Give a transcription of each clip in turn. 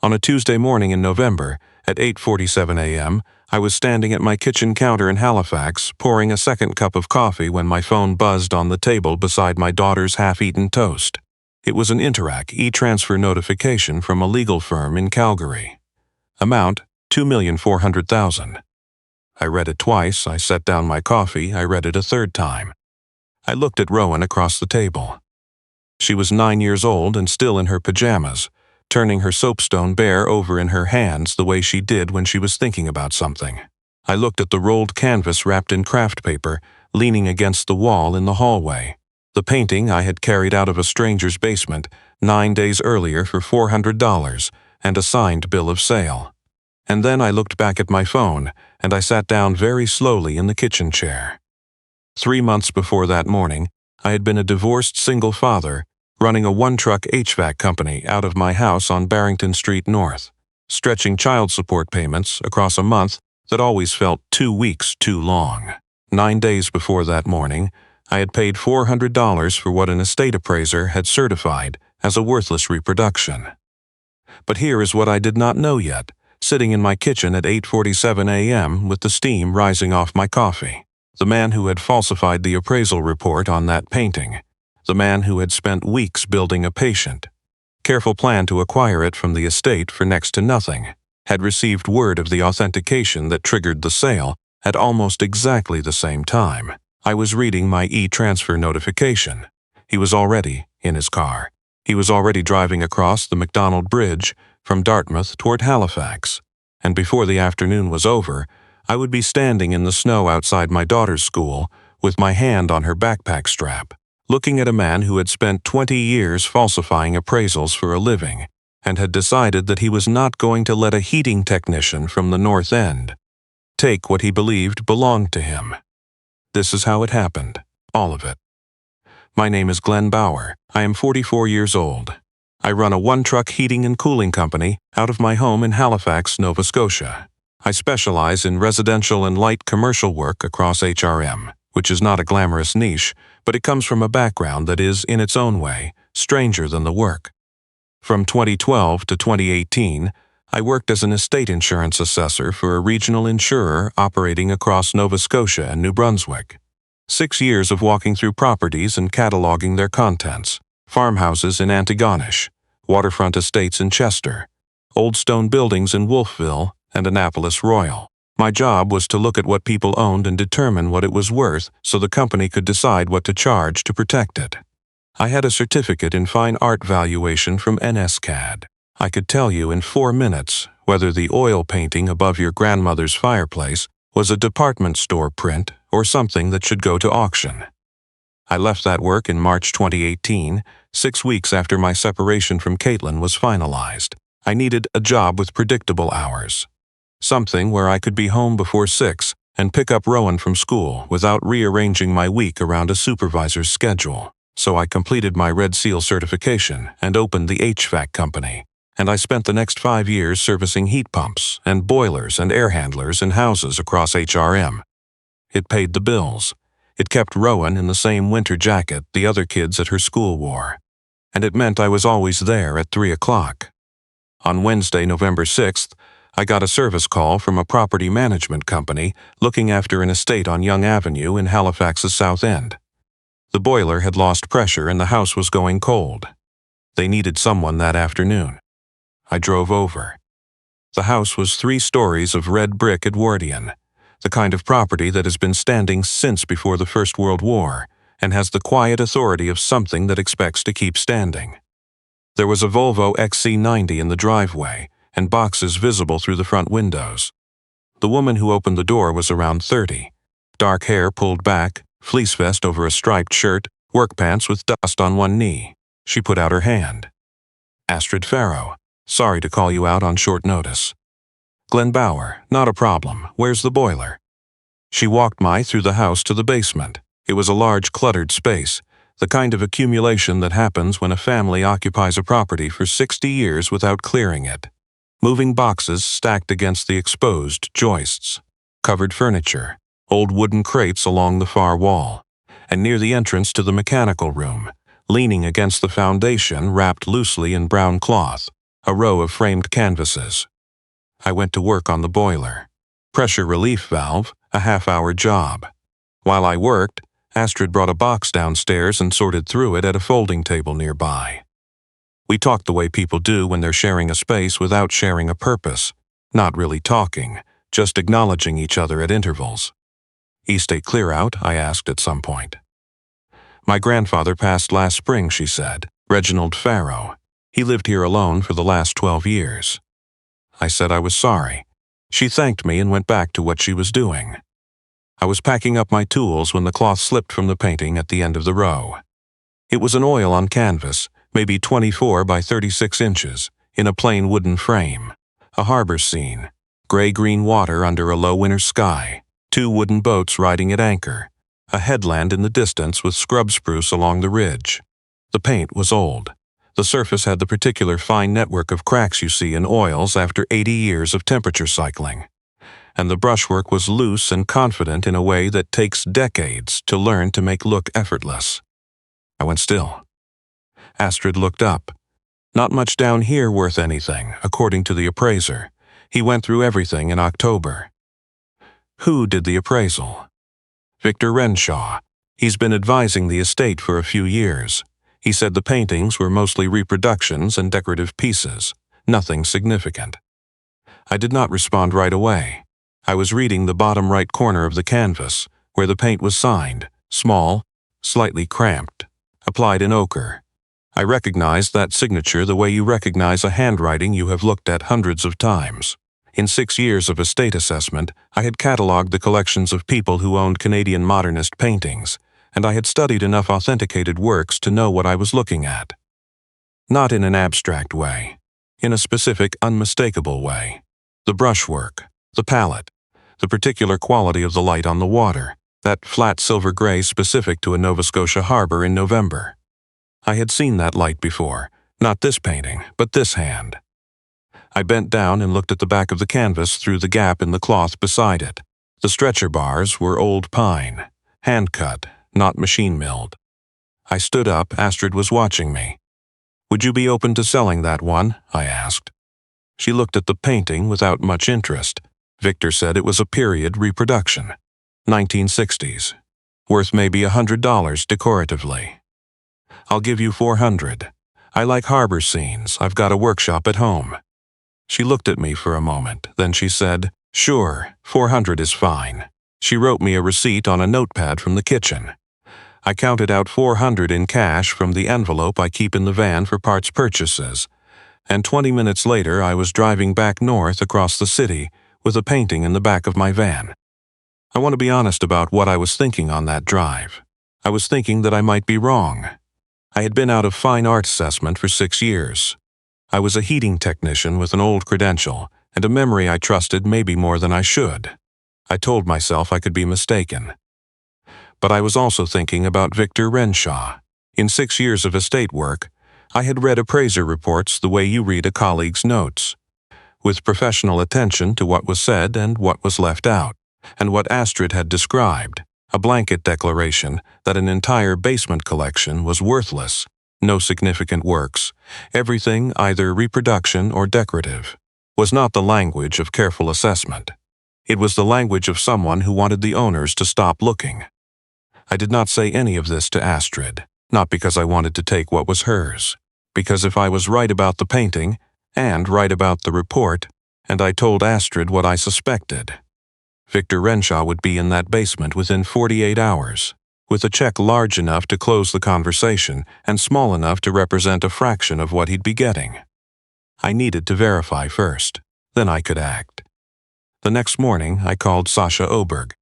On a Tuesday morning in November, at 8:47 a.m., I was standing at my kitchen counter in Halifax, pouring a second cup of coffee when my phone buzzed on the table beside my daughter's half-eaten toast. It was an Interac e-transfer notification from a legal firm in Calgary. Amount, $2,400,000. I read it twice, I set down my coffee, I read it a third time. I looked at Rowan across the table. She was 9 years old and still in her pajamas, turning her soapstone bear over in her hands the way she did when she was thinking about something. I looked at the rolled canvas wrapped in craft paper, leaning against the wall in the hallway. The painting I had carried out of a stranger's basement 9 days earlier for $400 and a signed bill of sale. And then I looked back at my phone, and I sat down very slowly in the kitchen chair. 3 months before that morning, I had been a divorced single father, running a one-truck HVAC company out of my house on Barrington Street North, stretching child support payments across a month that always felt 2 weeks too long. 9 days before that morning, I had paid $400 for what an estate appraiser had certified as a worthless reproduction. But here is what I did not know yet, sitting in my kitchen at 8:47 a.m. with the steam rising off my coffee. The man who had falsified the appraisal report on that painting. The man who had spent weeks building a patient, careful plan to acquire it from the estate for next to nothing, had received word of the authentication that triggered the sale at almost exactly the same time. I was reading my e-transfer notification. He was already in his car. He was already driving across the McDonald Bridge from Dartmouth toward Halifax, and before the afternoon was over, I would be standing in the snow outside my daughter's school with my hand on her backpack strap, looking at a man who had spent 20 years falsifying appraisals for a living and had decided that he was not going to let a heating technician from the North End take what he believed belonged to him. This is how it happened, all of it. My name is Glen Bauer. I am 44 years old. I run a one-truck heating and cooling company out of my home in Halifax, Nova Scotia. I specialize in residential and light commercial work across HRM, which is not a glamorous niche, but it comes from a background that is, in its own way, stranger than the work. From 2012 to 2018, I worked as an estate insurance assessor for a regional insurer operating across Nova Scotia and New Brunswick. 6 years of walking through properties and cataloging their contents. Farmhouses in Antigonish, waterfront estates in Chester, old stone buildings in Wolfville and Annapolis Royal. My job was to look at what people owned and determine what it was worth so the company could decide what to charge to protect it. I had a certificate in fine art valuation from NSCAD. I could tell you in 4 minutes whether the oil painting above your grandmother's fireplace was a department store print or something that should go to auction. I left that work in March 2018, 6 weeks after my separation from Caitlin was finalized. I needed a job with predictable hours. Something where I could be home before 6 and pick up Rowan from school without rearranging my week around a supervisor's schedule. So I completed my Red Seal certification and opened the HVAC company. And I spent the next 5 years servicing heat pumps and boilers and air handlers in houses across HRM. It paid the bills. It kept Rowan in the same winter jacket the other kids at her school wore. And it meant I was always there at 3 o'clock. On Wednesday, November 6th, I got a service call from a property management company looking after an estate on Yonge Avenue in Halifax's South End. The boiler had lost pressure and the house was going cold. They needed someone that afternoon. I drove over. The house was 3 stories of red brick Edwardian, the kind of property that has been standing since before the First World War and has the quiet authority of something that expects to keep standing. There was a Volvo XC90 in the driveway and boxes visible through the front windows. The woman who opened the door was around 30, dark hair pulled back, fleece vest over a striped shirt, work pants with dust on one knee. She put out her hand. Astrid Farrow. Sorry to call you out on short notice. Glen Bauer, not a problem. Where's the boiler? She walked me through the house to the basement. It was a large cluttered space, the kind of accumulation that happens when a family occupies a property for 60 years without clearing it. Moving boxes stacked against the exposed joists, covered furniture, old wooden crates along the far wall, and near the entrance to the mechanical room, leaning against the foundation wrapped loosely in brown cloth, a row of framed canvases. I went to work on the boiler. Pressure relief valve, a half-hour job. While I worked, Astrid brought a box downstairs and sorted through it at a folding table nearby. We talked the way people do when they're sharing a space without sharing a purpose, not really talking, just acknowledging each other at intervals. "Estate clear out?" I asked at some point. "My grandfather passed last spring," she said. "Reginald Farrow. He lived here alone for the last 12 years. I said I was sorry. She thanked me and went back to what she was doing. I was packing up my tools when the cloth slipped from the painting at the end of the row. It was an oil on canvas, maybe 24 by 36 inches, in a plain wooden frame. A harbor scene, gray-green water under a low winter sky, 2 wooden boats riding at anchor, a headland in the distance with scrub spruce along the ridge. The paint was old. The surface had the particular fine network of cracks you see in oils after 80 years of temperature cycling. And the brushwork was loose and confident in a way that takes decades to learn to make look effortless. I went still. Astrid looked up. "Not much down here worth anything, according to the appraiser. He went through everything in October." "Who did the appraisal?" "Victor Renshaw. He's been advising the estate for a few years. He said the paintings were mostly reproductions and decorative pieces, nothing significant." I did not respond right away. I was reading the bottom right corner of the canvas, where the paint was signed, small, slightly cramped, applied in ochre. I recognized that signature the way you recognize a handwriting you have looked at hundreds of times. In 6 years of estate assessment, I had cataloged the collections of people who owned Canadian modernist paintings, and I had studied enough authenticated works to know what I was looking at. Not in an abstract way, in a specific, unmistakable way. The brushwork, the palette, the particular quality of the light on the water, that flat silver gray specific to a Nova Scotia harbor in November. I had seen that light before, not this painting, but this hand. I bent down and looked at the back of the canvas through the gap in the cloth beside it. The stretcher bars were old pine, hand-cut, not machine-milled. I stood up. Astrid was watching me. "Would you be open to selling that one?" I asked. She looked at the painting without much interest. Victor said it was a period reproduction, 1960s, worth maybe $100 decoratively. "I'll give you $400. I like harbor scenes. I've got a workshop at home." She looked at me for a moment, then she said, "Sure, $400 is fine." She wrote me a receipt on a notepad from the kitchen. I counted out $400 in cash from the envelope I keep in the van for parts purchases, and 20 minutes later I was driving back north across the city with a painting in the back of my van. I want to be honest about what I was thinking on that drive. I was thinking that I might be wrong. I had been out of fine art assessment for 6 years. I was a heating technician with an old credential and a memory I trusted maybe more than I should. I told myself I could be mistaken. But I was also thinking about Victor Renshaw. In 6 years of estate work, I had read appraiser reports the way you read a colleague's notes, with professional attention to what was said and what was left out, and what Astrid had described, a blanket declaration that an entire basement collection was worthless, no significant works, everything either reproduction or decorative, was not the language of careful assessment. It was the language of someone who wanted the owners to stop looking. I did not say any of this to Astrid, not because I wanted to take what was hers, because if I was right about the painting, and right about the report, and I told Astrid what I suspected, Victor Renshaw would be in that basement within 48 hours, with a check large enough to close the conversation and small enough to represent a fraction of what he'd be getting. I needed to verify first, then I could act. The next morning, I called Sasha Oberg.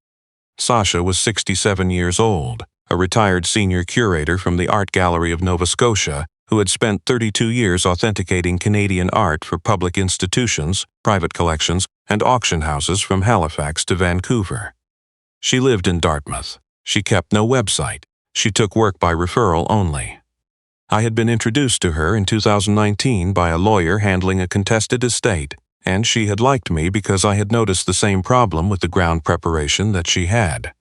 Sasha was 67 years old, a retired senior curator from the Art Gallery of Nova Scotia who had spent 32 years authenticating Canadian art for public institutions, private collections, and auction houses from Halifax to Vancouver. She lived in Dartmouth. She kept no website. She took work by referral only. I had been introduced to her in 2019 by a lawyer handling a contested estate, and she had liked me because I had noticed the same problem with the ground preparation that she had.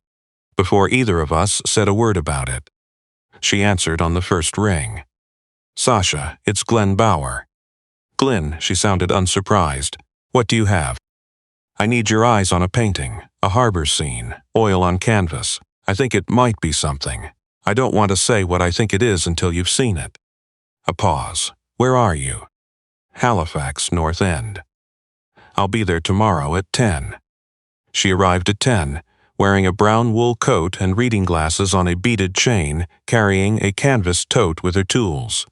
Before either of us said a word about it, she answered on the first ring. "Sasha, it's Glen Bauer." Glen, she sounded unsurprised. What do you have? I need your eyes on a painting, a harbor scene, oil on canvas. I think it might be something. I don't want to say what I think it is until you've seen it. A pause. Where are you? Halifax, North End. I'll be there tomorrow at 10. She arrived at 10, wearing a brown wool coat and reading glasses on a beaded chain, carrying a canvas tote with her tools.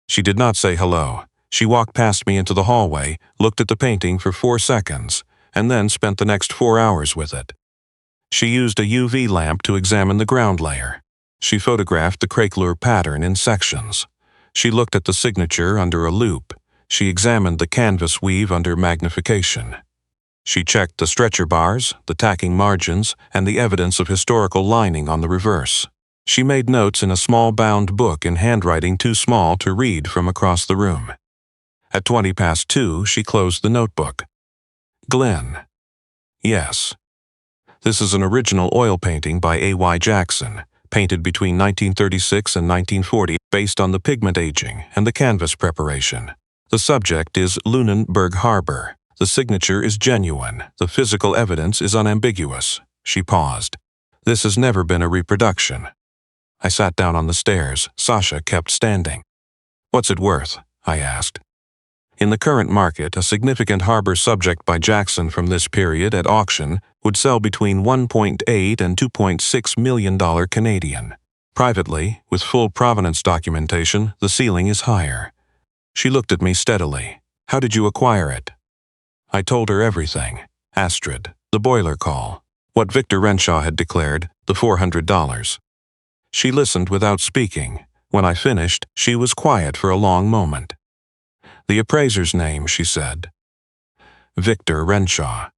She did not say hello. She walked past me into the hallway, looked at the painting for 4 seconds, and then spent the next 4 hours with it. She used a UV lamp to examine the ground layer. She photographed the craquelure pattern in sections. She looked at the signature under a loupe. She examined the canvas weave under magnification. She checked the stretcher bars, the tacking margins, and the evidence of historical lining on the reverse. She made notes in a small bound book in handwriting too small to read from across the room. At 2:20, she closed the notebook. Glen. Yes. This is an original oil painting by A.Y. Jackson, painted between 1936 and 1940, based on the pigment aging and the canvas preparation. The subject is Lunenburg Harbor. The signature is genuine. The physical evidence is unambiguous. She paused. This has never been a reproduction. I sat down on the stairs. Sasha kept standing. What's it worth? I asked. In the current market, a significant harbor subject by Jackson from this period at auction would sell between $1.8 and $2.6 million Canadian. Privately, with full provenance documentation, the ceiling is higher. She looked at me steadily. How did you acquire it? I told her everything. Astrid, the boiler call, what Victor Renshaw had declared, the $400. She listened without speaking. When I finished, she was quiet for a long moment. The appraiser's name, she said. Victor Renshaw.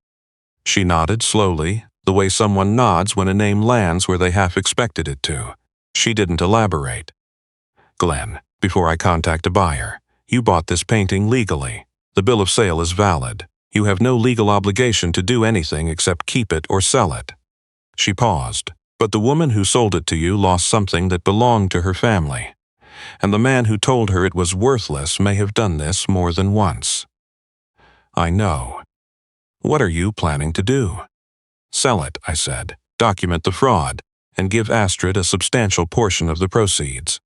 She nodded slowly, the way someone nods when a name lands where they half expected it to. She didn't elaborate. Glen, before I contact a buyer, you bought this painting legally. The bill of sale is valid. You have no legal obligation to do anything except keep it or sell it. She paused. But the woman who sold it to you lost something that belonged to her family. And the man who told her it was worthless may have done this more than once. I know. What are you planning to do? Sell it, I said. Document the fraud, and give Astrid a substantial portion of the proceeds.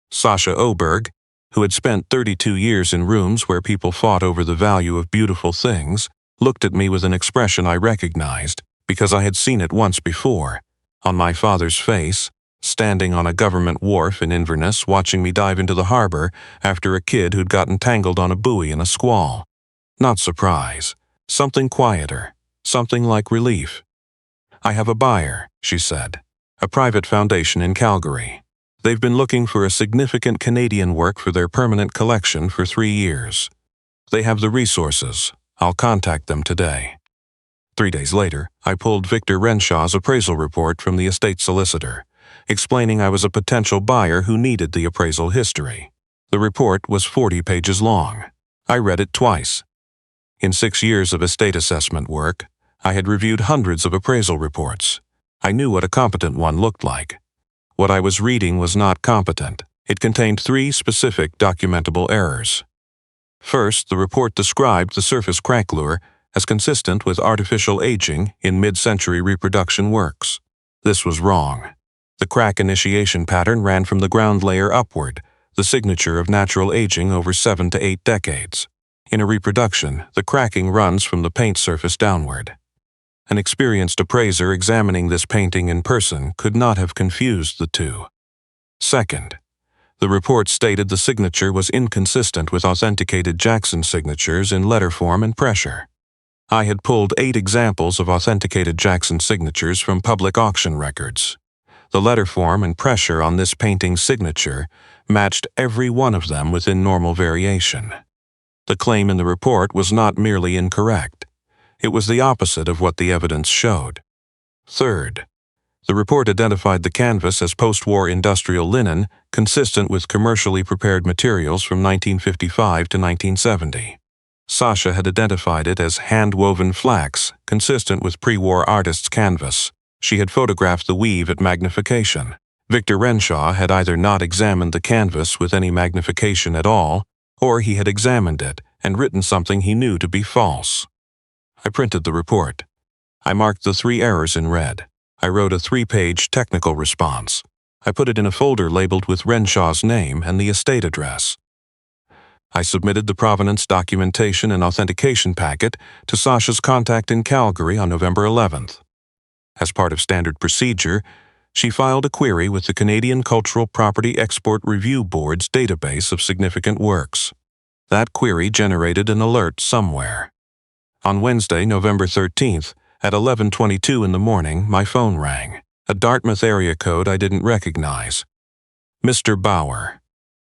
Sasha Oberg, who had spent 32 years in rooms where people fought over the value of beautiful things, looked at me with an expression I recognized, because I had seen it once before, on my father's face, standing on a government wharf in Inverness watching me dive into the harbor after a kid who'd gotten tangled on a buoy in a squall. Not surprise. Something quieter. Something like relief. I have a buyer, she said. A private foundation in Calgary. They've been looking for a significant Canadian work for their permanent collection for 3 years. They have the resources. I'll contact them today. 3 days later, I pulled Victor Renshaw's appraisal report from the estate solicitor, explaining I was a potential buyer who needed the appraisal history. The report was 40 pages long. I read it twice. In 6 years of estate assessment work, I had reviewed hundreds of appraisal reports. I knew what a competent one looked like. What I was reading was not competent. It contained 3 specific documentable errors. First, the report described the surface craquelure as consistent with artificial aging in mid-century reproduction works. This was wrong. The crack initiation pattern ran from the ground layer upward, the signature of natural aging over 7 to 8 decades. In a reproduction, the cracking runs from the paint surface downward. An experienced appraiser examining this painting in person could not have confused the two. Second, the report stated the signature was inconsistent with authenticated Jackson signatures in letter form and pressure. I had pulled 8 examples of authenticated Jackson signatures from public auction records. The letter form and pressure on this painting's signature matched every one of them within normal variation. The claim in the report was not merely incorrect. It was the opposite of what the evidence showed. Third, the report identified the canvas as post-war industrial linen consistent with commercially prepared materials from 1955 to 1970. Sasha had identified it as hand-woven flax consistent with pre-war artists' canvas. She had photographed the weave at magnification. Victor Renshaw had either not examined the canvas with any magnification at all, or he had examined it and written something he knew to be false. I printed the report. I marked the 3 errors in red. I wrote a 3-page technical response. I put it in a folder labeled with Renshaw's name and the estate address. I submitted the provenance documentation and authentication packet to Sasha's contact in Calgary on November 11th. As part of standard procedure, she filed a query with the Canadian Cultural Property Export Review Board's database of significant works. That query generated an alert somewhere. On Wednesday, November 13th, at 11:22 in the morning, my phone rang. A Dartmouth area code I didn't recognize. Mr. Bauer.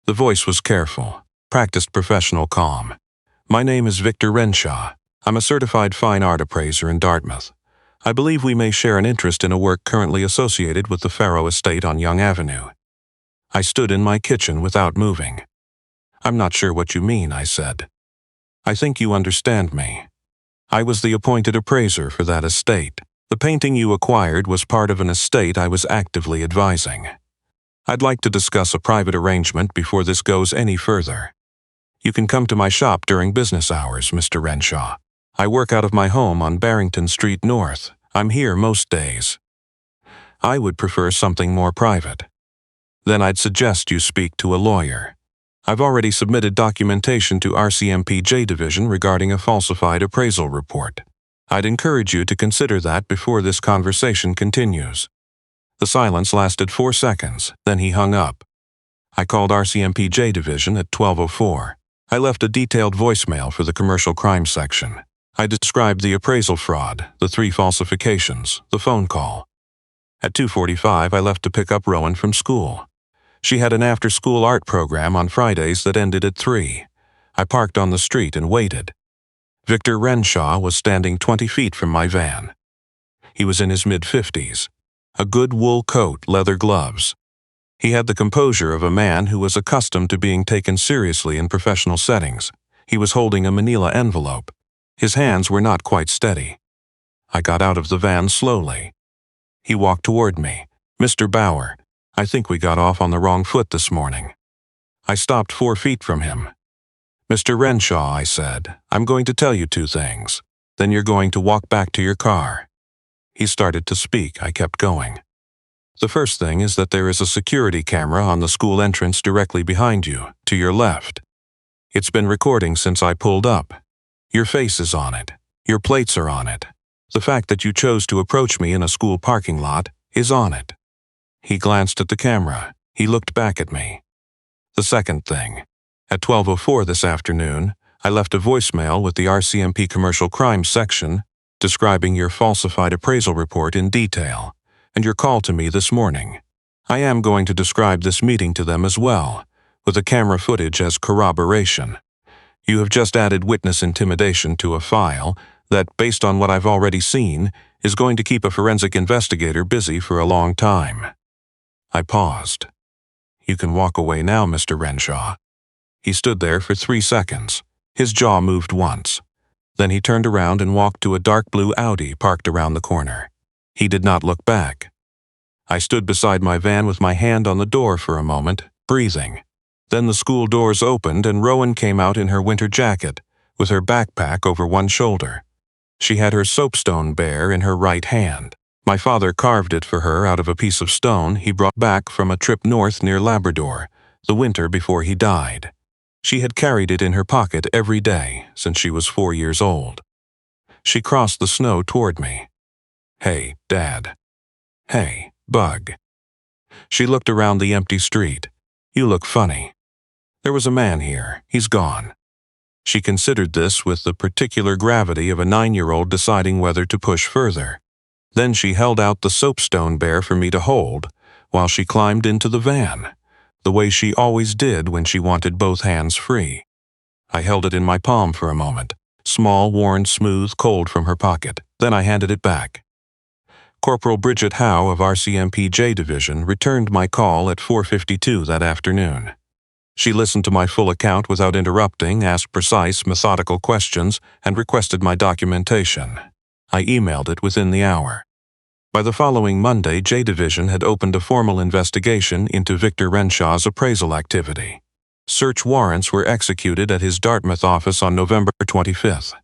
The voice was careful, practiced professional calm. My name is Victor Renshaw. I'm a certified fine art appraiser in Dartmouth. I believe we may share an interest in a work currently associated with the Farrow estate on Yonge Avenue. I stood in my kitchen without moving. I'm not sure what you mean, I said. I think you understand me. I was the appointed appraiser for that estate. The painting you acquired was part of an estate I was actively advising. I'd like to discuss a private arrangement before this goes any further. You can come to my shop during business hours, Mr. Renshaw. I work out of my home on Barrington Street North. I'm here most days. I would prefer something more private. Then I'd suggest you speak to a lawyer. I've already submitted documentation to RCMP J Division regarding a falsified appraisal report. I'd encourage you to consider that before this conversation continues. The silence lasted 4 seconds, then he hung up. I called RCMP J Division at 12:04. I left a detailed voicemail for the commercial crime section. I described the appraisal fraud, the 3 falsifications, the phone call. At 2:45, I left to pick up Rowan from school. She had an after-school art program on Fridays that ended at 3. I parked on the street and waited. Victor Renshaw was standing 20 feet from my van. He was in his mid-50s. A good wool coat, leather gloves. He had the composure of a man who was accustomed to being taken seriously in professional settings. He was holding a manila envelope. His hands were not quite steady. I got out of the van slowly. He walked toward me. Mr. Bauer, I think we got off on the wrong foot this morning. I stopped 4 feet from him. Mr. Renshaw, I said, I'm going to tell you 2 things. Then you're going to walk back to your car. He started to speak. I kept going. The first thing is that there is a security camera on the school entrance directly behind you, to your left. It's been recording since I pulled up. Your face is on it. Your plates are on it. The fact that you chose to approach me in a school parking lot is on it. He glanced at the camera. He looked back at me. The second thing. At 12:04 this afternoon, I left a voicemail with the RCMP Commercial Crimes section describing your falsified appraisal report in detail, and your call to me this morning. I am going to describe this meeting to them as well, with the camera footage as corroboration. You have just added witness intimidation to a file that, based on what I've already seen, is going to keep a forensic investigator busy for a long time. I paused. You can walk away now, Mr. Renshaw. He stood there for 3 seconds. His jaw moved once. Then he turned around and walked to a dark blue Audi parked around the corner. He did not look back. I stood beside my van with my hand on the door for a moment, breathing. Then the school doors opened and Rowan came out in her winter jacket, with her backpack over one shoulder. She had her soapstone bear in her right hand. My father carved it for her out of a piece of stone he brought back from a trip north near Labrador, the winter before he died. She had carried it in her pocket every day since she was 4 years old. She crossed the snow toward me. Hey, Dad. Hey, Bug. She looked around the empty street. You look funny. There was a man here. He's gone. She considered this with the particular gravity of a 9-year-old deciding whether to push further. Then she held out the soapstone bear for me to hold while she climbed into the van, the way she always did when she wanted both hands free. I held it in my palm for a moment, small, worn, smooth, cold from her pocket. Then I handed it back. Corporal Bridget Howe of RCMP J Division returned my call at 4:52 that afternoon. She listened to my full account without interrupting, asked precise, methodical questions, and requested my documentation. I emailed it within the hour. By the following Monday, J Division had opened a formal investigation into Victor Renshaw's appraisal activity. Search warrants were executed at his Dartmouth office on November 25th.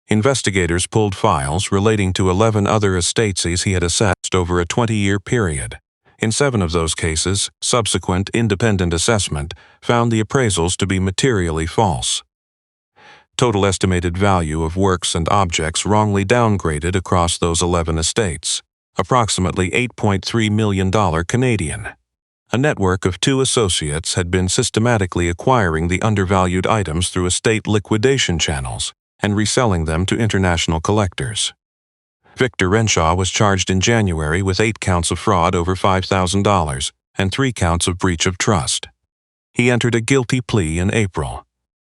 Investigators pulled files relating to 11 other estates he had assessed over a 20-year period. In 7 of those cases, subsequent independent assessment found the appraisals to be materially false. Total estimated value of works and objects wrongly downgraded across those 11 estates, approximately $8.3 million Canadian. A network of 2 associates had been systematically acquiring the undervalued items through estate liquidation channels and reselling them to international collectors. Victor Renshaw was charged in January with 8 counts of fraud over $5,000 and 3 counts of breach of trust. He entered a guilty plea in April.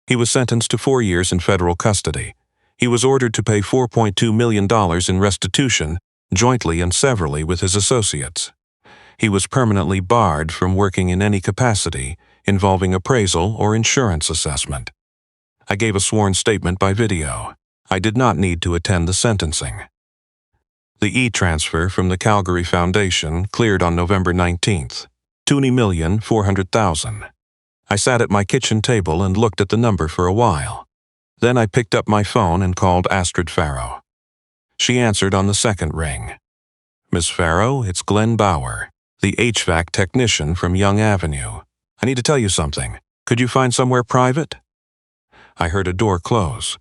He was sentenced to 4 years in federal custody. He was ordered to pay $4.2 million in restitution, jointly and severally with his associates. He was permanently barred from working in any capacity involving appraisal or insurance assessment. I gave a sworn statement by video. I did not need to attend the sentencing. The e-transfer from the Calgary Foundation cleared on November 19th, $20,400,000. I sat at my kitchen table and looked at the number for a while. Then I picked up my phone and called Astrid Farrow. She answered on the second ring. "Miss Farrow, it's Glen Bauer, the HVAC technician from Yonge Avenue. I need to tell you something. Could you find somewhere private?" I heard a door close.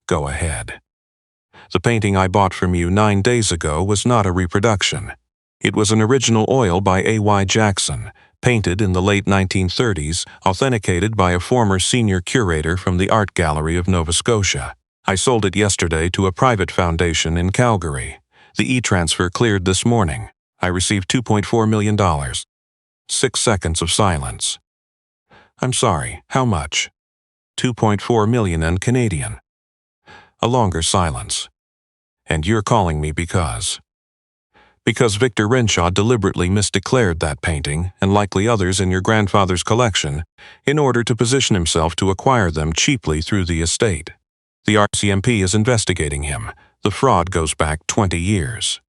"Go ahead." The painting I bought from you 9 days ago was not a reproduction. It was an original oil by A.Y. Jackson, painted in the late 1930s, authenticated by a former senior curator from the Art Gallery of Nova Scotia. I sold it yesterday to a private foundation in Calgary. The e-transfer cleared this morning. I received $2.4 million. 6 seconds of silence. "I'm sorry, how much?" $2.4 million in Canadian. A longer silence. "And you're calling me because..." "Because Victor Renshaw deliberately misdeclared that painting, and likely others in your grandfather's collection, in order to position himself to acquire them cheaply through the estate. The RCMP is investigating him. The fraud goes back 20 years.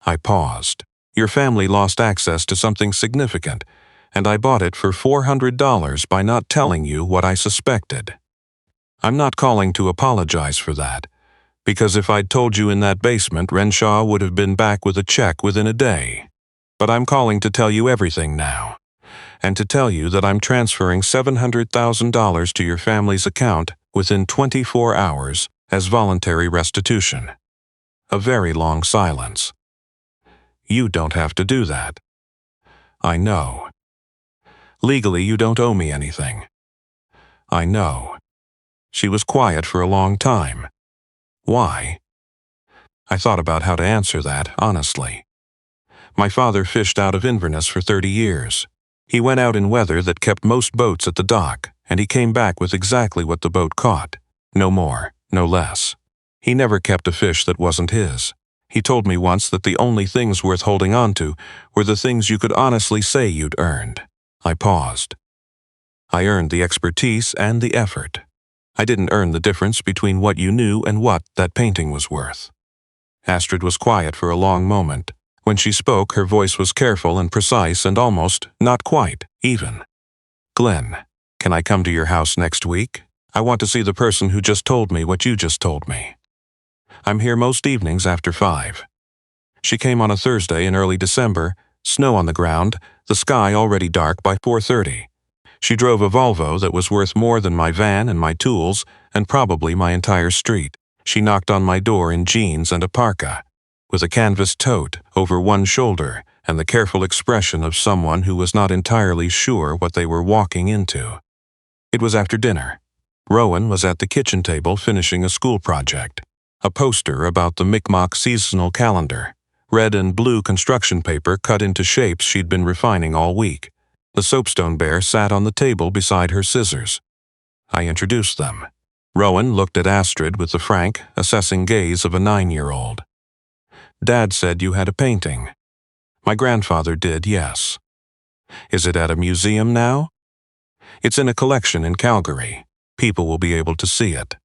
I paused. "Your family lost access to something significant, and I bought it for $400 by not telling you what I suspected. I'm not calling to apologize for that, because if I'd told you in that basement, Renshaw would have been back with a check within a day. But I'm calling to tell you everything now, and to tell you that I'm transferring $700,000 to your family's account within 24 hours as voluntary restitution." A very long silence. "You don't have to do that." "I know." "Legally, you don't owe me anything." "I know." She was quiet for a long time. "Why?" I thought about how to answer that, honestly. My father fished out of Inverness for 30 years. He went out in weather that kept most boats at the dock, and he came back with exactly what the boat caught. No more, no less. He never kept a fish that wasn't his. He told me once that the only things worth holding on to were the things you could honestly say you'd earned. I paused. I earned the expertise and the effort. I didn't earn the difference between what you knew and what that painting was worth. Astrid was quiet for a long moment. When she spoke, her voice was careful and precise and almost, not quite, even. "Glen, can I come to your house next week? I want to see the person who just told me what you just told me. I'm here most evenings after 5. She came on a Thursday in early December, snow on the ground, the sky already dark by 4:30. She drove a Volvo that was worth more than my van and my tools and probably my entire street. She knocked on my door in jeans and a parka, with a canvas tote over one shoulder and the careful expression of someone who was not entirely sure what they were walking into. It was after dinner. Rowan was at the kitchen table finishing a school project, a poster about the Mi'kmaq seasonal calendar, red and blue construction paper cut into shapes she'd been refining all week. The soapstone bear sat on the table beside her scissors. I introduced them. Rowan looked at Astrid with the frank, assessing gaze of a 9-year-old. "Dad said you had a painting." "My grandfather did, yes." "Is it at a museum now?" "It's in a collection in Calgary. People will be able to see it."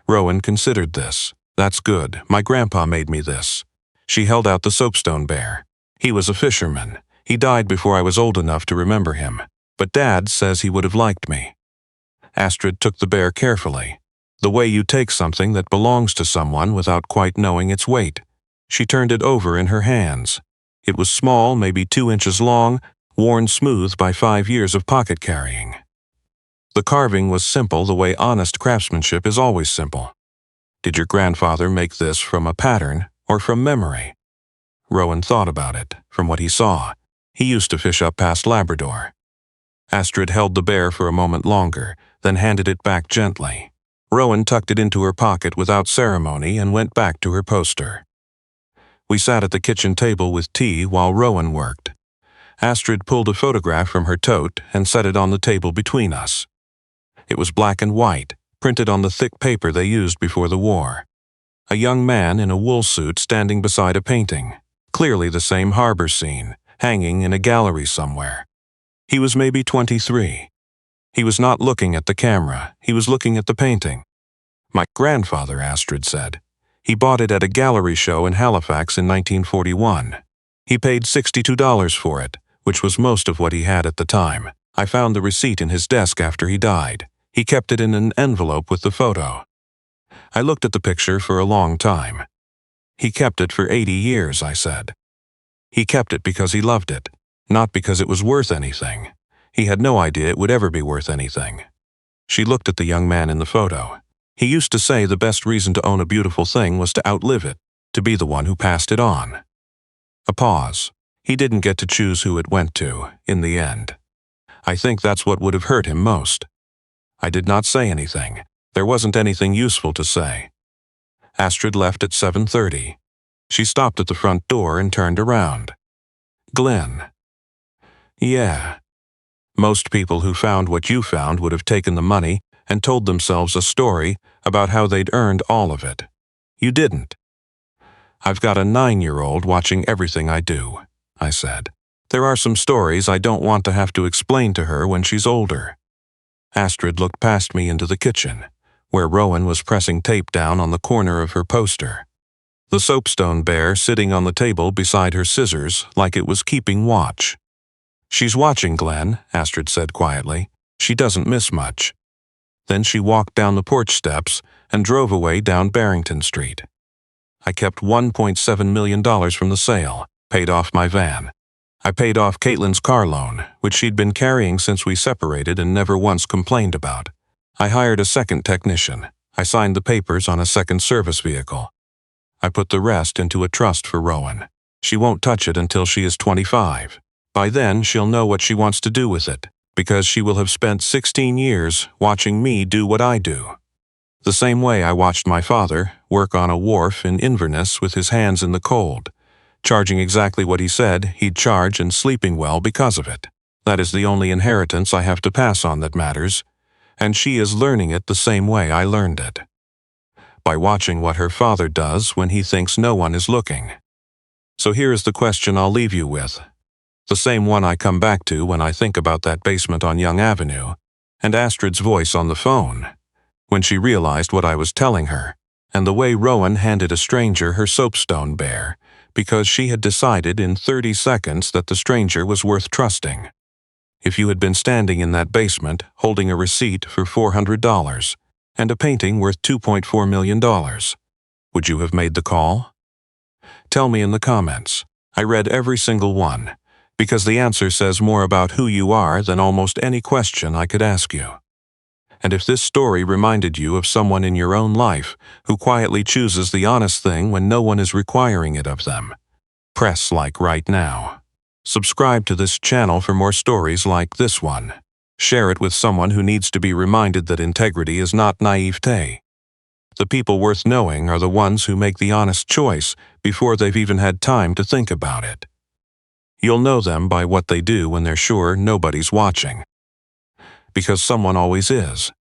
Rowan considered this. "That's good. My grandpa made me this." She held out the soapstone bear. "He was a fisherman. He died before I was old enough to remember him. But Dad says he would have liked me. Astrid took the bear carefully, the way you take something that belongs to someone without quite knowing its weight. She turned it over in her hands. It was small, maybe 2 inches long, worn smooth by 5 years of pocket carrying. The carving was simple the way honest craftsmanship is always simple. Did your grandfather make this from a pattern or from memory? Rowan thought about it, from what he saw. He used to fish up past Labrador. Astrid held the bear for a moment longer, then handed it back gently. Rowan tucked it into her pocket without ceremony and went back to her poster. We sat at the kitchen table with tea while Rowan worked. Astrid pulled a photograph from her tote and set it on the table between us. It was black and white, printed on the thick paper they used before the war. A young man in a wool suit standing beside a painting, clearly the same harbor scene, hanging in a gallery somewhere. He was maybe 23. He was not looking at the camera, he was looking at the painting. My grandfather, Astrid said. He bought it at a gallery show in Halifax in 1941. He paid $62 for it, which was most of what he had at the time. I found the receipt in his desk after he died. He kept it in an envelope with the photo. I looked at the picture for a long time. He kept it for 80 years, I said. He kept it because he loved it, not because it was worth anything. He had no idea it would ever be worth anything. She looked at the young man in the photo. He used to say the best reason to own a beautiful thing was to outlive it, to be the one who passed it on. A pause. He didn't get to choose who it went to, in the end. I think that's what would have hurt him most. I did not say anything. There wasn't anything useful to say. Astrid left at 7:30. She stopped at the front door and turned around. Glen. Yeah. Most people who found what you found would have taken the money and told themselves a story about how they'd earned all of it. You didn't. I've got a 9-year-old watching everything I do, I said. There are some stories I don't want to have to explain to her when she's older. Astrid looked past me into the kitchen, where Rowan was pressing tape down on the corner of her poster. The soapstone bear sitting on the table beside her scissors like it was keeping watch. She's watching, Glen, Astrid said quietly. She doesn't miss much. Then she walked down the porch steps and drove away down Barrington Street. I kept $1.7 million from the sale, paid off my van. I paid off Caitlin's car loan, which she'd been carrying since we separated and never once complained about. I hired a second technician. I signed the papers on a second service vehicle. I put the rest into a trust for Rowan. She won't touch it until she is 25. By then, she'll know what she wants to do with it, because she will have spent 16 years watching me do what I do. The same way I watched my father work on a wharf in Inverness with his hands in the cold, charging exactly what he said he'd charge and sleeping well because of it. That is the only inheritance I have to pass on that matters, and she is learning it the same way I learned it. By watching what her father does when he thinks no one is looking. So here is the question I'll leave you with. The same one I come back to when I think about that basement on Yonge Avenue, and Astrid's voice on the phone, when she realized what I was telling her, and the way Rowan handed a stranger her soapstone bear, because she had decided in 30 seconds that the stranger was worth trusting. If you had been standing in that basement holding a receipt for $400 and a painting worth $2.4 million, would you have made the call? Tell me in the comments. I read every single one, because the answer says more about who you are than almost any question I could ask you. And if this story reminded you of someone in your own life who quietly chooses the honest thing when no one is requiring it of them, press like right now. Subscribe to this channel for more stories like this one. Share it with someone who needs to be reminded that integrity is not naivete. The people worth knowing are the ones who make the honest choice before they've even had time to think about it. You'll know them by what they do when they're sure nobody's watching. Because someone always is.